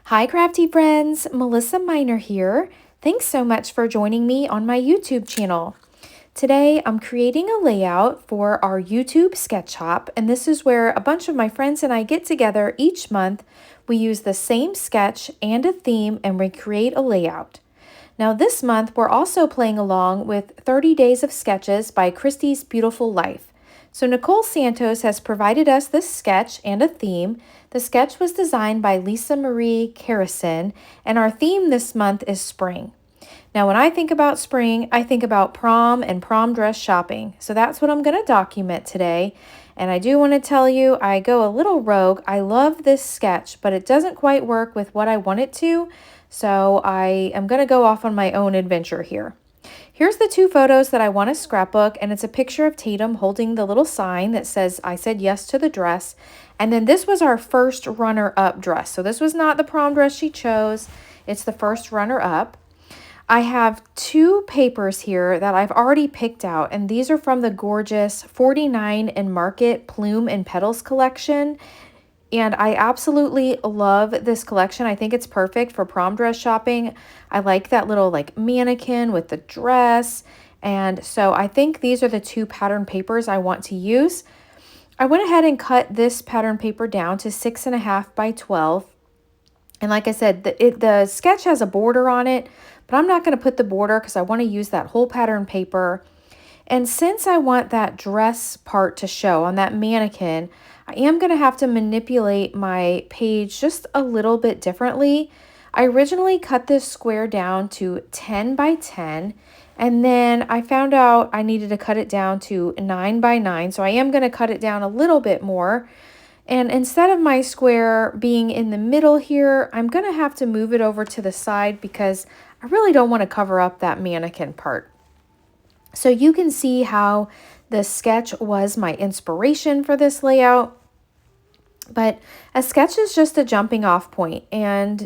Hi, crafty friends. Melissa Minor here. Thanks so much for joining me on my YouTube channel. Today, I'm creating a layout for our YouTube sketch shop, and this is where a bunch of my friends and I get together each month. We use the same sketch and a theme, and we create a layout. Now, this month, we're also playing along with 30 Days of Sketches by Christie's Beautiful Life. So Nicole Santos has provided us this sketch and a theme. The sketch was designed by Lisa Marie Carrison, and our theme this month is spring. Now, when I think about spring, I think about prom and prom dress shopping. So that's what I'm going to document today. And I do want to tell you, I go a little rogue. I love this sketch, but it doesn't quite work with what I want it to. So I am going to go off on my own adventure here. Here's the two photos that I want to scrapbook, and it's a picture of Taitym holding the little sign that says, I said yes to the dress. And then this was our first runner-up dress. So this was not the prom dress she chose. It's the first runner-up. I have two papers here that I've already picked out, and these are from the gorgeous 49 and Market Plume and Petals collection. And I absolutely love this collection. I think it's perfect for prom dress shopping. I like that little mannequin with the dress. And so I think these are the two pattern papers I want to use. I went ahead and cut this pattern paper down to 6.5 by 12. And like I said, the sketch has a border on it, but I'm not going to put the border because I want to use that whole pattern paper. And since I want that dress part to show on that mannequin, I am going to have to manipulate my page just a little bit differently. I originally cut this square down to 10 by 10, and then I found out I needed to cut it down to 9 by 9, so I am going to cut it down a little bit more. And instead of my square being in the middle here, I'm going to have to move it over to the side because I really don't want to cover up that mannequin part. So you can see how the sketch was my inspiration for this layout. But a sketch is just a jumping off point, and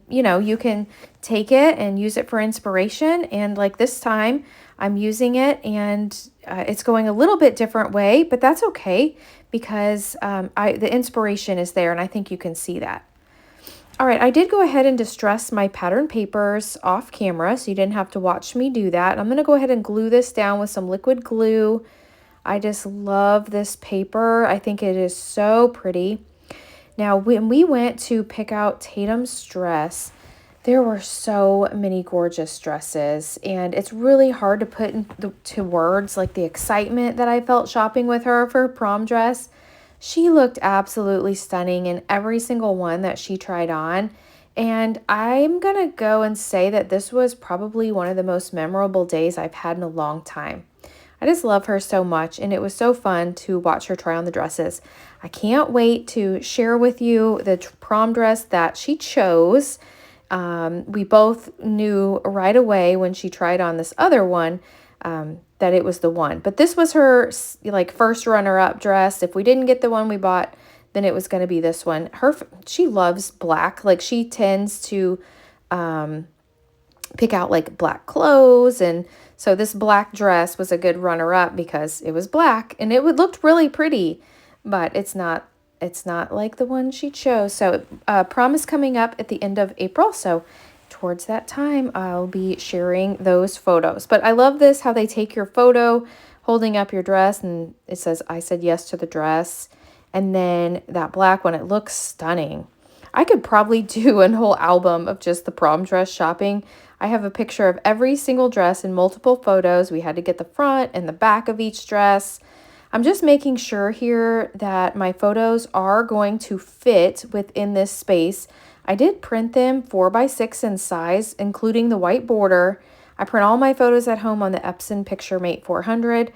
you can take it and use it for inspiration. And like this time I'm using it, and it's going a little bit different way, but that's okay because the inspiration is there, and I think you can see that. All right, I did go ahead and distress my pattern papers off camera, so you didn't have to watch me do that. I'm going to go ahead and glue this down with some liquid glue. I just love this paper. I think it is so pretty. Now, when we went to pick out Taitym's dress, there were so many gorgeous dresses, and it's really hard to put into words like the excitement that I felt shopping with her for prom dress. She looked absolutely stunning in every single one that she tried on. And I'm going to go and say that this was probably one of the most memorable days I've had in a long time. I just love her so much, and it was so fun to watch her try on the dresses. I can't wait to share with you the prom dress that she chose. We both knew right away when she tried on this other one that it was the one. But this was her first runner-up dress. If we didn't get the one we bought, then it was going to be this one. She loves black. She tends to pick out black clothes, and so this black dress was a good runner-up because it was black and it looked really pretty, but it's not like the one she chose. So prom is coming up at the end of April, so towards that time I'll be sharing those photos. But I love this, how they take your photo holding up your dress and it says I said yes to the dress, and then that black one, it looks stunning. I could probably do a whole album of just the prom dress shopping. I have a picture of every single dress in multiple photos. We had to get the front and the back of each dress. I'm just making sure here that my photos are going to fit within this space. I did print them 4x6 in size, including the white border. I print all my photos at home on the Epson PictureMate 400.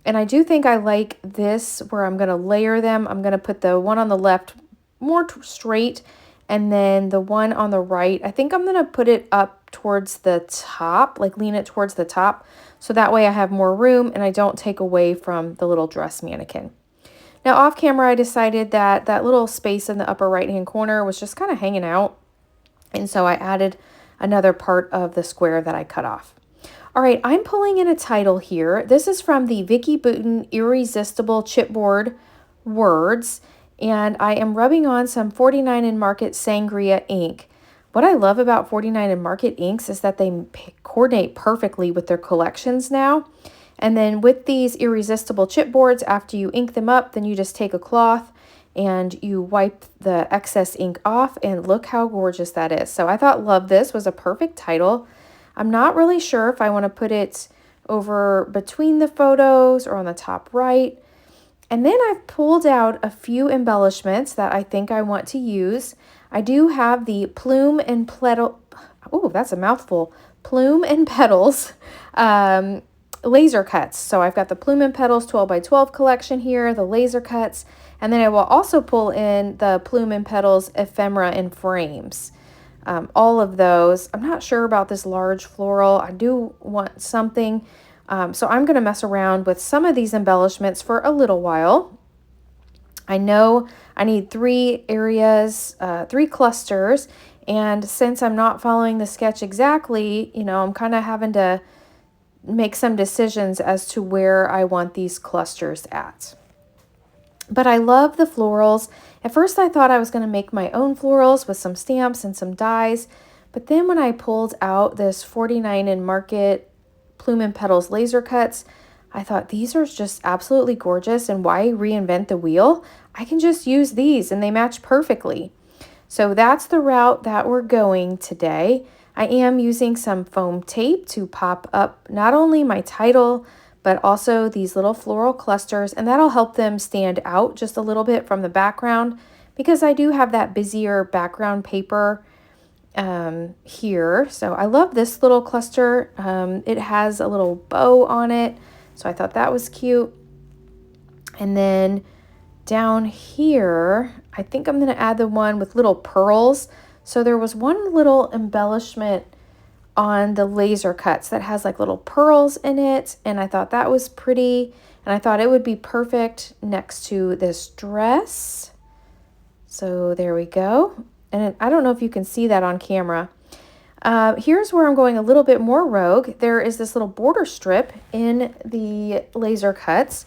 And I do think I like this where I'm going to layer them. I'm going to put the one on the left more straight, and then the one on the right, I think I'm going to put it up towards the top, lean it towards the top. So that way I have more room and I don't take away from the little dress mannequin. Now off camera, I decided that that little space in the upper right-hand corner was just kind of hanging out. And so I added another part of the square that I cut off. All right, I'm pulling in a title here. This is from the Vicki Boutin Irresistible Chipboard Words. And I am rubbing on some 49 and Market Sangria ink. What I love about 49 and Market inks is that they coordinate perfectly with their collections now. And then with these irresistible chipboards, after you ink them up, then you just take a cloth and you wipe the excess ink off, and look how gorgeous that is. So I thought Love This was a perfect title. I'm not really sure if I want to put it over between the photos or on the top right. And then I've pulled out a few embellishments that I think I want to use. I do have the Plume and Petal, oh, that's a mouthful, Plume and Petals laser cuts. So I've got the Plume and Petals 12x12 collection here, the laser cuts, and then I will also pull in the Plume and Petals ephemera and frames. All of those. I'm not sure about this large floral. I do want something. So I'm going to mess around with some of these embellishments for a little while. I know I need 3 areas, 3 clusters, and since I'm not following the sketch exactly, you know, I'm kind of having to make some decisions as to where I want these clusters at. But I love the florals. At first I thought I was going to make my own florals with some stamps and some dies, but then when I pulled out this 49 and Market Plume and Petals laser cuts, I thought these are just absolutely gorgeous, and why reinvent the wheel? I can just use these and they match perfectly. So that's the route that we're going today. I am using some foam tape to pop up not only my title, but also these little floral clusters, and that'll help them stand out just a little bit from the background, because I do have that busier background paper here. So I love this little cluster. It has a little bow on it, so I thought that was cute. And then down here, I think I'm going to add the one with little pearls. So there was one little embellishment on the laser cuts that has like little pearls in it, and I thought that was pretty, and I thought it would be perfect next to this dress. So there we go. And I don't know if you can see that on camera. Here's where I'm going a little bit more rogue. There is this little border strip in the laser cuts,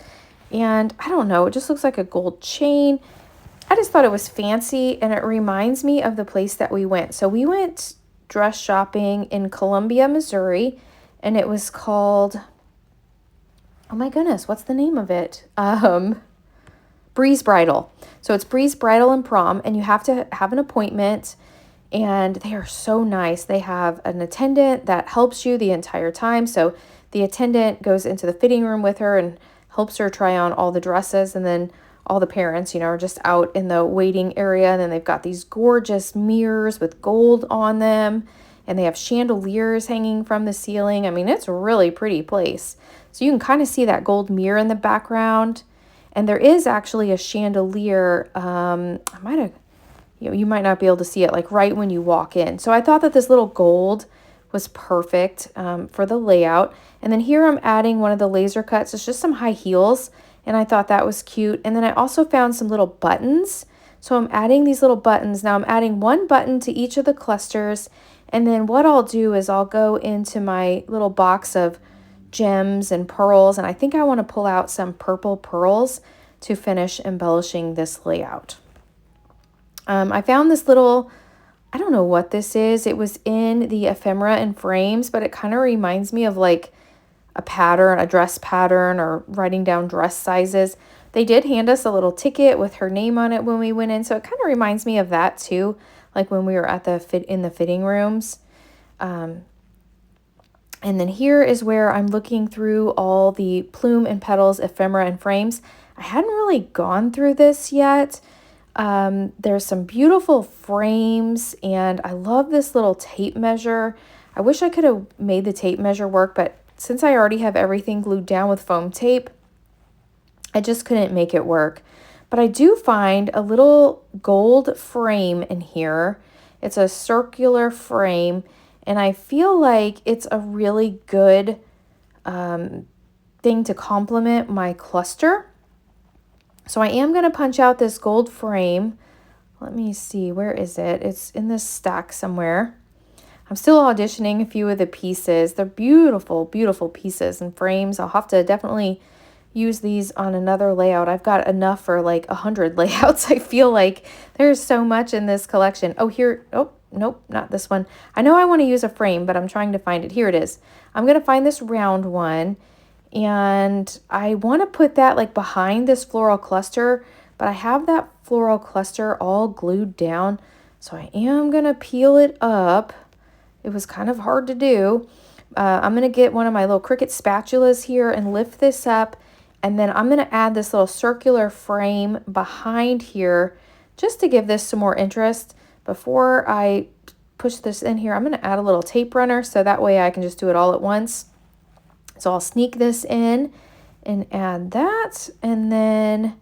and I don't know, it just looks like a gold chain. I just thought it was fancy, and it reminds me of the place that we went. So we went dress shopping in Columbia, Missouri, and it was called, oh my goodness, what's the name of it? Breeze Bridal. So it's Breeze Bridal and Prom, and you have to have an appointment, and they are so nice. They have an attendant that helps you the entire time. So the attendant goes into the fitting room with her and helps her try on all the dresses, and then all the parents, you know, are just out in the waiting area. And then they've got these gorgeous mirrors with gold on them, and they have chandeliers hanging from the ceiling. I mean, it's a really pretty place. So you can kind of see that gold mirror in the background. And there is actually a chandelier. You might not be able to see it like right when you walk in. So I thought that this little gold was perfect for the layout. And then here I'm adding one of the laser cuts. It's just some high heels, and I thought that was cute. And then I also found some little buttons. So I'm adding these little buttons. Now I'm adding one button to each of the clusters. And then what I'll do is I'll go into my little box of gems and pearls, and I think I want to pull out some purple pearls to finish embellishing this layout. I found this little, I don't know what this is. It was in the ephemera and frames, but it kind of reminds me of like a pattern, a dress pattern, or writing down dress sizes. They did hand us a little ticket with her name on it when we went in, so it kind of reminds me of that too, like when we were at the fitting rooms. And then here is where I'm looking through all the Plume and Petals ephemera and frames. I hadn't really gone through this yet. There's some beautiful frames, and I love this little tape measure. I wish I could have made the tape measure work, but since I already have everything glued down with foam tape, I just couldn't make it work. But I do find a little gold frame in here. It's a circular frame, and I feel like it's a really good thing to complement my cluster. So I am going to punch out this gold frame. Let me see, where is it? It's in this stack somewhere. I'm still auditioning a few of the pieces. They're beautiful, beautiful pieces and frames. I'll have to definitely, use these on another layout. I've got enough for like 100 layouts. I feel like there's so much in this collection. Oh, here, oh, nope, not this one. I know I want to use a frame, but I'm trying to find it. Here it is. I'm going to find this round one, and I want to put that like behind this floral cluster, but I have that floral cluster all glued down, so I am going to peel it up. It was kind of hard to do. I'm going to get one of my little Cricut spatulas here and lift this up, and then I'm going to add this little circular frame behind here just to give this some more interest. Before I push this in here, I'm going to add a little tape runner so that way I can just do it all at once. So I'll sneak this in and add that, and then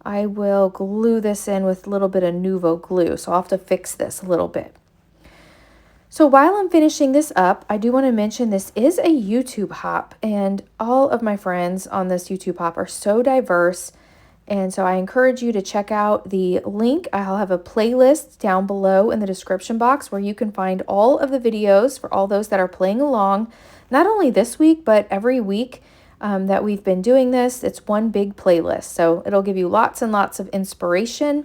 I will glue this in with a little bit of Nuvo glue. So I'll have to fix this a little bit. So while I'm finishing this up, I do want to mention this is a YouTube hop, and all of my friends on this YouTube hop are so diverse. And so I encourage you to check out the link. I'll have a playlist down below in the description box where you can find all of the videos for all those that are playing along, not only this week, but every week that we've been doing this. It's one big playlist. So it'll give you lots and lots of inspiration.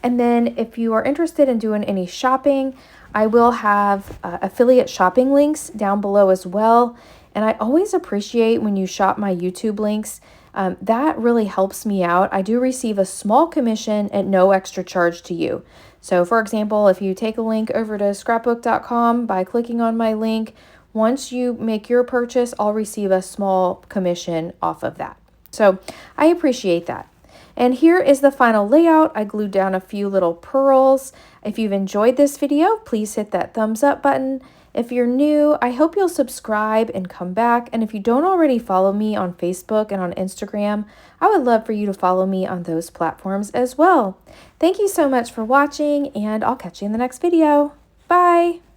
And then if you are interested in doing any shopping, I will have affiliate shopping links down below as well. And I always appreciate when you shop my YouTube links. That really helps me out. I do receive a small commission at no extra charge to you. So for example, if you take a link over to scrapbook.com by clicking on my link, once you make your purchase, I'll receive a small commission off of that. So I appreciate that. And here is the final layout. I glued down a few little pearls. If you've enjoyed this video, please hit that thumbs up button. If you're new, I hope you'll subscribe and come back. And if you don't already follow me on Facebook and on Instagram, I would love for you to follow me on those platforms as well. Thank you so much for watching, and I'll catch you in the next video. Bye!